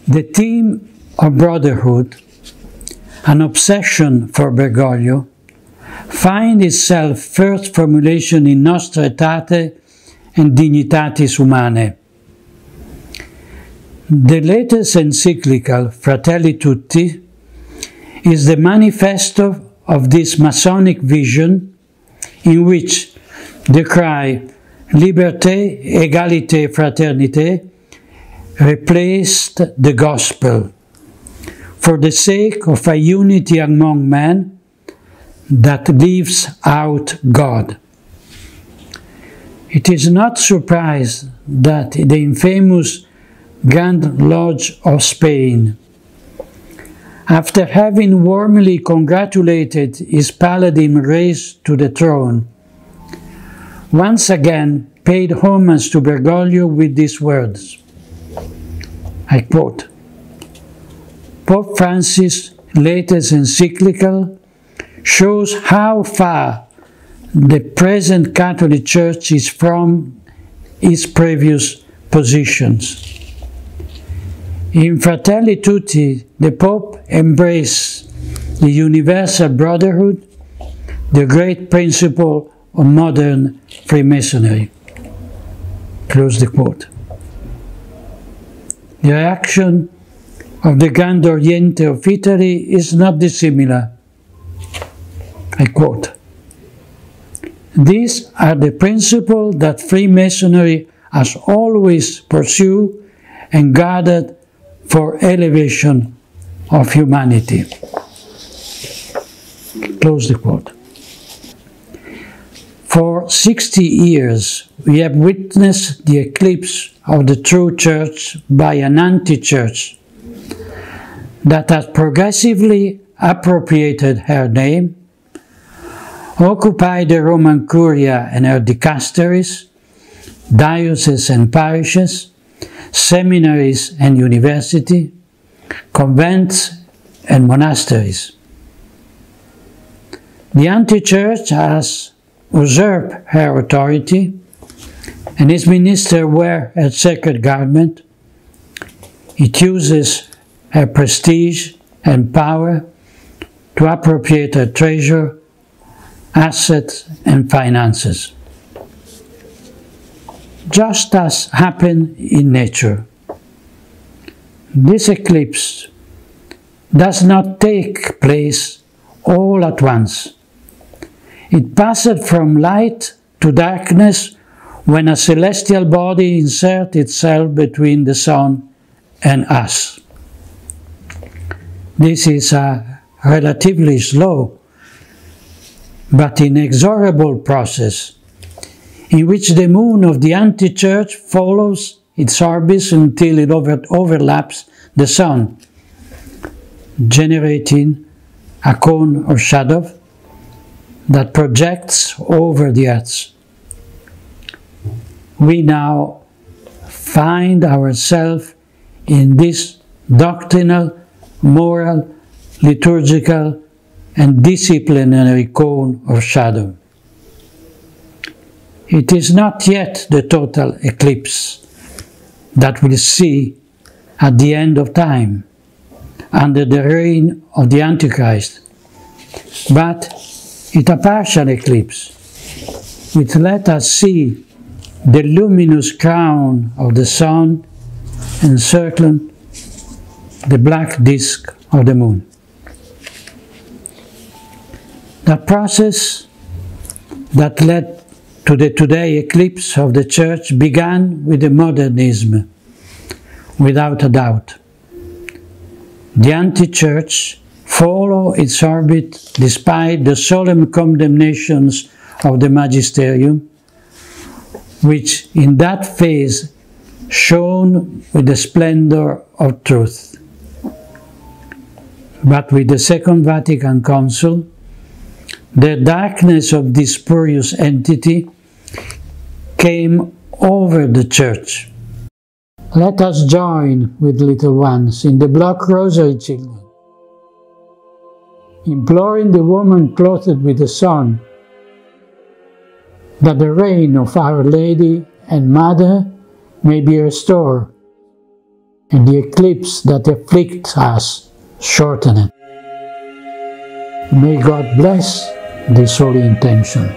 The theme of brotherhood, an obsession for Bergoglio, finds itself first formulation in Nostra Aetate and Dignitatis Humanae. The latest encyclical, Fratelli Tutti, is the manifesto of this Masonic vision in which the cry Liberté, Égalité, Fraternité replaced the gospel for the sake of a unity among men that leaves out God. It is not surprised that the infamous Grand Lodge of Spain, after having warmly congratulated his paladin raised to the throne, once again paid homage to Bergoglio with these words. I quote, Pope Francis' latest encyclical shows how far the present Catholic Church is from its previous positions. In Fratelli Tutti, the Pope embraced the universal brotherhood, the great principle of modern Freemasonry. Close the quote. The reaction of the Grand Oriente of Italy is not dissimilar. I quote, These are the principles that Freemasonry has always pursued and guarded for elevation of humanity. Close the quote. For 60 years, we have witnessed the eclipse of the true church by an anti-church that has progressively appropriated her name, occupied the Roman Curia and her dicasteries, dioceses and parishes, seminaries and universities, convents and monasteries. The anti-church has usurped her authority, and its ministers wear her sacred garment. It uses her prestige and power to appropriate her treasure, assets, and finances. Just as happened in nature, this eclipse does not take place all at once. It passed from light to darkness when a celestial body inserts itself between the sun and us. This is a relatively slow but inexorable process in which the moon of the anti-church follows its orbit until it overlaps the sun, generating a cone or shadow that projects over the earth. We now find ourselves in this doctrinal, moral, liturgical, and disciplinary cone of shadow. It is not yet the total eclipse that we'll see at the end of time, under the reign of the Antichrist, but it's a partial eclipse, which let us see the luminous crown of the sun encircling the black disk of the moon. The process that led to the today eclipse of the Church began with the modernism, without a doubt. The anti-church followed its orbit despite the solemn condemnations of the magisterium, which in that phase shone with the splendor of truth. But with the Second Vatican Council, the darkness of this spurious entity came over the Church. Let us join with little ones in the Block Rosary Children, imploring the woman clothed with the sun, that the reign of Our Lady and Mother may be restored, and the eclipse that afflicts us shorten it. May God bless this holy intention.